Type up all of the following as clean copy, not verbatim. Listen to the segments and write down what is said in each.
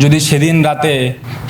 যদি সেদিন রাতে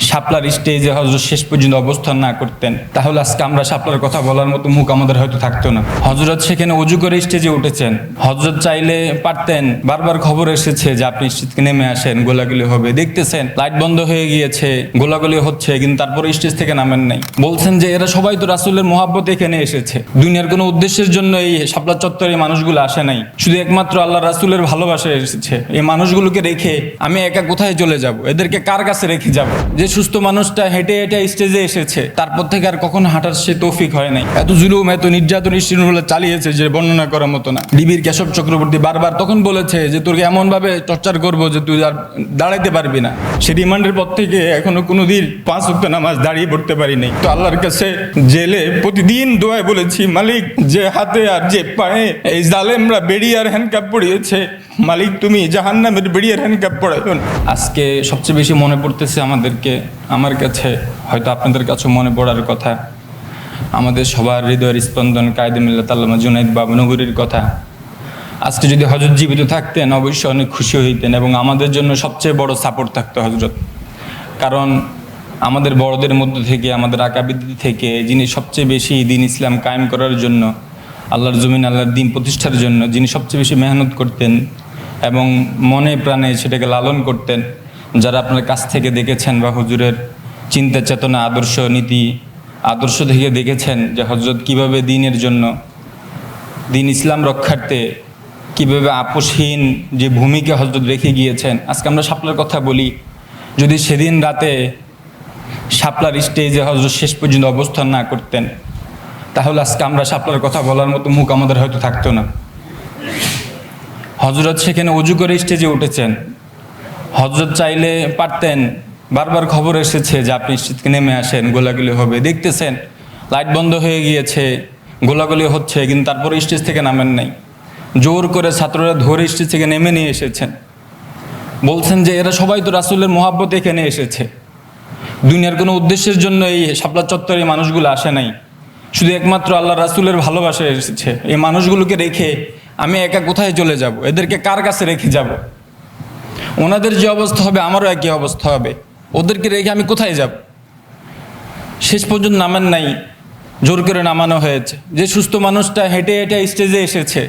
শাপলার স্টেজে হজরত শেষ পর্যন্ত অবস্থান না করতেন, তাহলে আজকে আমরা শাপলার কথা বলার মতো মুখ আমাদের হয়তো থাকতো না। হজরত সেখানে অজু করে স্টেজে উঠেছেন। হজরত চাইলে পারতেন, বারবার খবর এসেছে যে আপনি স্টেজ থেকে নেমে আসেন, গোলাগুলি হবে, দেখতেছেন লাইট বন্ধ হয়ে গিয়েছে, গোলাগুলি হচ্ছে, কিন্তু তারপরে স্টেজ থেকে নামেন নাই। বলছেন যে এরা সবাই তো রাসূলের মহব্বতে এখানে এসেছে, দুনিয়ার কোনো উদ্দেশ্যের জন্য এই শাপলা চত্বরে এই মানুষগুলো আসে নাই, শুধু একমাত্র আল্লাহ রাসূলের ভালোবাসায় এসেছে। এই মানুষগুলোকে রেখে আমি একা কোথায় চলে যাব? এদেরকে কার কাছে রেখে যাব? যে সুস্থ মানুষটা হেঁটে হেঁটে স্টেজে এসেছে, তারপর থেকে আর কখনো হাঁটার সে তৌফিক হয় নাই। এত জুলুম, এত নির্যাতন স্টুডেন্টগুলো চালিয়েছে যে বর্ণনা করার মতো না। ডিবির কেশব চক্রবর্তী বারবার তখন বলেছে যে তোকে এমন ভাবে টর্চার করবো যে তুই আর দাঁড়াইতে পারবি না। সে রিমান্ডের পর থেকে এখনো কোনোদিন 5 ওয়াক্ত নামাজ দাঁড়িয়ে পড়তে পারি নাই। তো আল্লাহর কাছে জেলে প্রতিদিন দোয়ায় বলেছি, মালিক যে হাতে আর যে পায়ে এই জালেমরা বেড়ি আর হ্যান্ডকাপ পড়িয়েছে, মালিক তুমি জাহান্নামের বেড়ি আর হ্যান্ডকাপ পড়াইও না। আজকে সবচেয়ে বেশি মনে পড়তেছে আমাদেরকে, আমার কাছে, হয়তো আপনাদের কাছে মনে পড়ার কথা, আমাদের সবার হৃদয়ের স্পন্দন কায়েদে মিল্লাত আল্লামা জুনায়েদ বাবনগরীর কথা। আজকে যদি হযরত জীবিত থাকতেন অবশ্যই অনেক খুশি হইতেন এবং আমাদের জন্য সবচেয়ে বড় সাপোর্ট থাকতো হযরত। কারণ আমাদের বড়দের মধ্যে থেকে, আমাদের আকাবিদ থেকে, যিনি সবচেয়ে বেশি দিন ইসলাম কায়েম করার জন্য, আল্লাহর জমিন আল্লাহর দিন প্রতিষ্ঠার জন্য যিনি সবচেয়ে বেশি মেহনত করতেন এবং মনে প্রাণে সেটাকে লালন করতেন, যারা আপনার কাছ থেকে দেখেছেন বা হুজুরের চিন্তা চেতনা আদর্শ নীতি আদর্শ থেকে দেখেছেন যে হযরত কীভাবে দিনের জন্য, দিন ইসলাম রক্ষার্থে কীভাবে আপোষহীন যে ভূমিকা হযরত রেখে গিয়েছেন। আজকে আমরা শাপলার কথা বলি, যদি সেদিন রাতে শাপলার স্টেজে হযরত শেষ পর্যন্ত অবস্থান না করতেন, তাহলে আজকে আমরা শাপলার কথা বলার মতো মুখ আমাদের হয়তো থাকতো না। হযরত সেখানে অজু করে স্টেজে উঠেছেন। হযরত চাইলে পারতেন, বারবার খবর এসেছে যে আপনি স্টেজ থেকে নেমে আসেন, গোলাগুলি হবে, দেখতেছেন লাইট বন্ধ হয়ে গিয়েছে, গোলাগুলি হচ্ছে, কিন্তু তারপরে স্টেজ থেকে নামেন নাই। জোর করে ছাত্ররা ধরে স্টেজ থেকে নেমে নিয়ে এসেছেন। বলছেন যে এরা সবাই তো রাসূলের মহব্বতে এখানে এসেছে, দুনিয়ার কোনো উদ্দেশ্যের জন্য এই শাপলা চত্বরে এই মানুষগুলো আসে নাই, শুধু একমাত্র আল্লাহ রাসূলের ভালোবাসায় এসেছে। এই মানুষগুলোকে রেখে আমি একা কোথায় চলে যাব? এদেরকে কার কাছে রেখে যাব? ওনাদের যে অবস্থা হবে আমারও একই অবস্থা হবে। ওদেরকে রেখে আমি কোথায় যাব? শেষ পর্যন্ত নামেন নাই, জোর করে নামানো হয়েছে। যে সুস্থ মানুষটা হেঁটে হেঁটে স্টেজে এসেছে,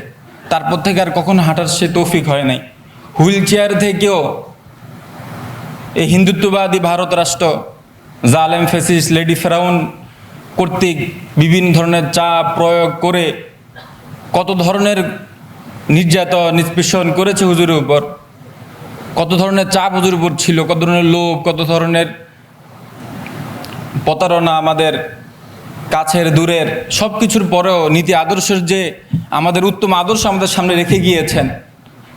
তারপর থেকে আর কখনো হাঁটার সে তৌফিক হয় নাই। হুইল চেয়ার থেকেও এই হিন্দুত্ববাদী ভারত রাষ্ট্র, জালেম ফ্যাসিস্ট লেডি ফেরাউন কর্তৃক বিভিন্ন ধরনের চাপ প্রয়োগ করে কত ধরনের নির্যাতন নিষ্পেষণ করেছে হুজুরের উপর, কত ধরনের চাপ হুজুরের উপর ছিল, কত ধরনের লোভ, কত ধরনের প্রতারণা, আমাদের কাছের দূরের সব কিছুর পরেও নীতি আদর্শের যে আমাদের উত্তম আদর্শ আমাদের সামনে রেখে গিয়েছেন,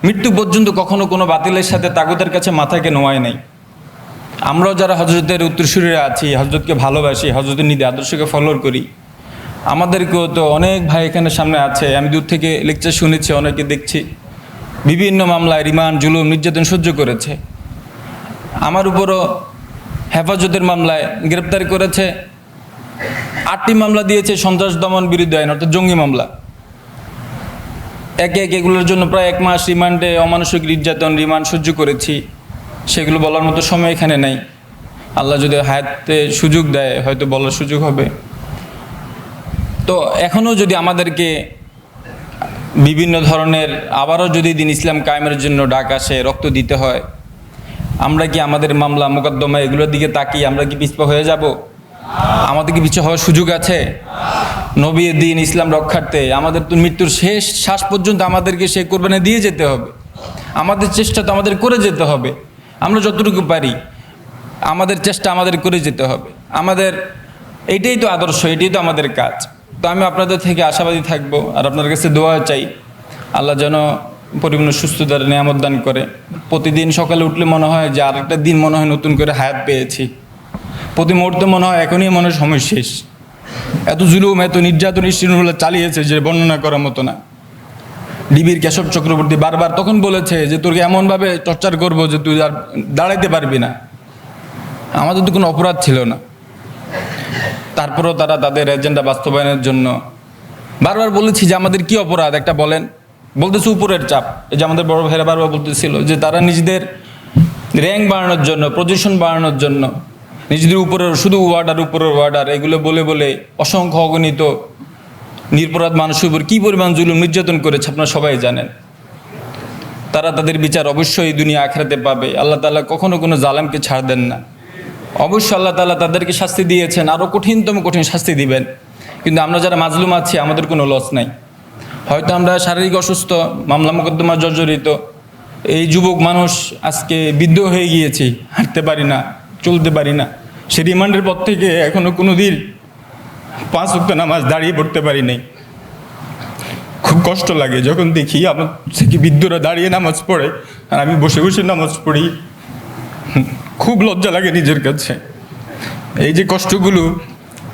মৃত্যু পর্যন্ত কখনো কোনো বাতিলের সাথে তাগুতের কাছে মাথাকে নোয়ায় নাই। আমরাও যারা হযরতের উত্তরসূরিরা আছি, হযরতকে ভালোবাসি, হযরতের নীতি আদর্শকে ফলো করি, আমাদেরকেও তো অনেক ভাই এখানে সামনে আছে। আমি দূর থেকে লেকচার শুনেছি, অনেকে দেখছি বিভিন্ন মামলায় রিমান্ড, জুলুম, নির্যাতন সহ্য করেছে। আমার উপরও হেফাজতের মামলায় গ্রেপ্তার করেছে, 8টি মামলা দিয়েছে সন্ত্রাস দমন বিরোধী আইন, অর্থাৎ জঙ্গি মামলা। একে একে এগুলোর জন্য প্রায় 1 মাস রিমান্ডে অমানসিক নির্যাতন, রিমান্ড সহ্য করেছি। সেগুলো বলার মতো সময় এখানে নেই। আল্লাহ যদি হায়াতে সুযোগ দেয় হয়তো বলার সুযোগ হবে। তো এখনও যদি আমাদেরকে বিভিন্ন ধরনের আবারও যদি দিন ইসলাম কায়েমের জন্য ডাক আসে, রক্ত দিতে হয়, আমরা কি আমাদের মামলা মোকদ্দমা এগুলোর দিকে তাকিয়ে আমরা কি পিছপা হয়ে যাব? আমাদের কি পিছু হওয়ার সুযোগ আছে? নবীর দিন ইসলাম রক্ষার্থে আমাদের তো মৃত্যুর শেষ শ্বাস পর্যন্ত আমাদেরকে সে কোরবানি দিয়ে যেতে হবে। আমাদের চেষ্টা তো আমাদের করে যেতে হবে। আমরা যতটুকু পারি আমাদের চেষ্টা আমাদের করে যেতে হবে। আমাদের এইটাই তো আদর্শ, এটাই তো আমাদের কাজ। তো আমি আপনাদের থেকে আশাবাদী থাকবো আর আপনার কাছে দোয়া চাই, আল্লাহ যেন পরিপূর্ণ সুস্থতার নিয়ামত দান করে। প্রতিদিন সকালে উঠলে মনে হয় যে আরেকটা দিন মনে হয় নতুন করে হায়াত পেয়েছি। প্রতি মুহূর্তে মনে হয় এখনই মনে হয় সময় শেষ। এত জুলুম, এত নির্যাতন স্টুডেন্টগুলো চালিয়েছে যে বর্ণনা করার মতো না। ডিবির কেশব চক্রবর্তী বারবার তখন বলেছে যে তোকে এমনভাবে টর্চার করবো যে তুই আর দাঁড়াইতে পারবি না। আমাদের তো কোনো অপরাধ ছিল না, তারপরেও তারা তাদের এজেন্ডা বাস্তবায়নের জন্য বারবার বলেছি যে আমাদের কি অপরাধ একটা বলেন। বলতেছে উপরের চাপ। এই যে আমাদের বড় ভাইরা বারবার বলতেছিল যে তারা নিজেদের র্যাঙ্ক বাড়ানোর জন্য, পজিশন বাড়ানোর জন্য, নিজেদের উপরের শুধু উপরের ওয়ার্ডার এগুলো বলে বলে অসংখ্য অগণিত নিরপরাধ মানুষের উপর কী পরিমাণ জুলুম নির্যাতন করেছে আপনারা সবাই জানেন। তারা তাদের বিচার অবশ্যই দুনিয়া আখিরাতে পাবে। আল্লাহ তাআলা কখনো কোনো জালেমকে ছাড় দেন না। অবশ্যই আল্লাহ তাআলা তাদেরকে শাস্তি দিয়েছেন, আরও কঠিন শাস্তি দিবেন। কিন্তু আমরা যারা মাজলুম আছি আমাদের কোনো লস নাই। হয়তো আমরা শারীরিক অসুস্থ, মামলা মোকদ্দমা জর্জরিত, এই যুবক মানুষ আজকে বৃদ্ধ হয়ে গিয়েছি, হাঁটতে পারি না, চলতে পারি না। সে রিমান্ডের পর থেকে এখনও কোনো দিন 5 ওয়াক্ত নামাজ দাঁড়িয়ে পড়তে পারি নাই। খুব কষ্ট লাগে যখন দেখি আমার থেকে বৃদ্ধরা দাঁড়িয়ে নামাজ পড়ে আর আমি বসে বসে নামাজ পড়ি। খুব লজ্জা লাগে নিজের কাছে। এই যে কষ্টগুলো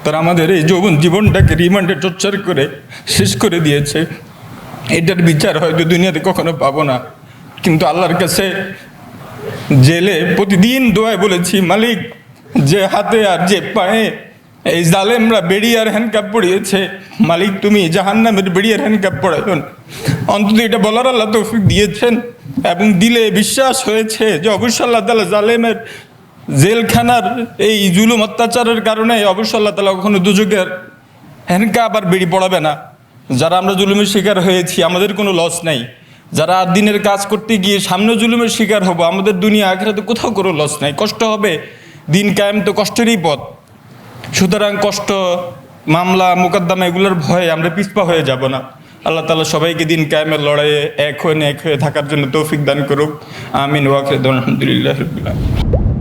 তারা আমাদের এই যৌবন জীবনটাকে রিমান্ডে টর্চার করে শেষ করে দিয়েছে, এটার বিচার হয়তো দুনিয়াতে কখনো পাবো না। কিন্তু আল্লাহর কাছে জেলে প্রতিদিন দোয়ায় বলেছি, মালিক যে হাতে আর যে পায়ে এই জালেমরা বেড়ি আর হ্যান্ডকাপ পড়িয়েছে, মালিক তুমি জাহান্নামের বেড়ি আর হ্যান্ডকাপ পড়াইন। অন্তত এটা বলার আল্লাহ তৌফিক দিয়েছেন এবং দিলে বিশ্বাস হয়েছে যে অবশ্যই আল্লাহ তাআলা জালেমের জেলখানার এই জুলুম অত্যাচারের কারণে অবশ্যই আল্লাহ তাআলা কখনো দুজকের হ্যান্ডকাপ আর বেড়ি পড়াবে না। যারা আমরা জুলুমের শিকার হয়েছি আমাদের কোনো লস নাই। যারা দিনের কাজ করতে গিয়ে সামনে জুলুমের শিকার হবো, আমাদের দুনিয়া আখিরাতে কোথাও কোনো লস নাই। কষ্ট হবে, দিন কায়েম তো কষ্টেরই পথ। সুতরাং কষ্ট, মামলা মোকদ্দমা এগুলোর ভয়ে আমরা পিছপা হয়ে যাব না। আল্লাহ তাআলা সবাইকে দিন কায়েমের লড়াইয়ে এক হয়ে থাকার জন্য তৌফিক দান করুক। আমিন ওয়া আখিরু দাওয়ানা আলহামদুলিল্লাহি রাব্বিল আলামিন।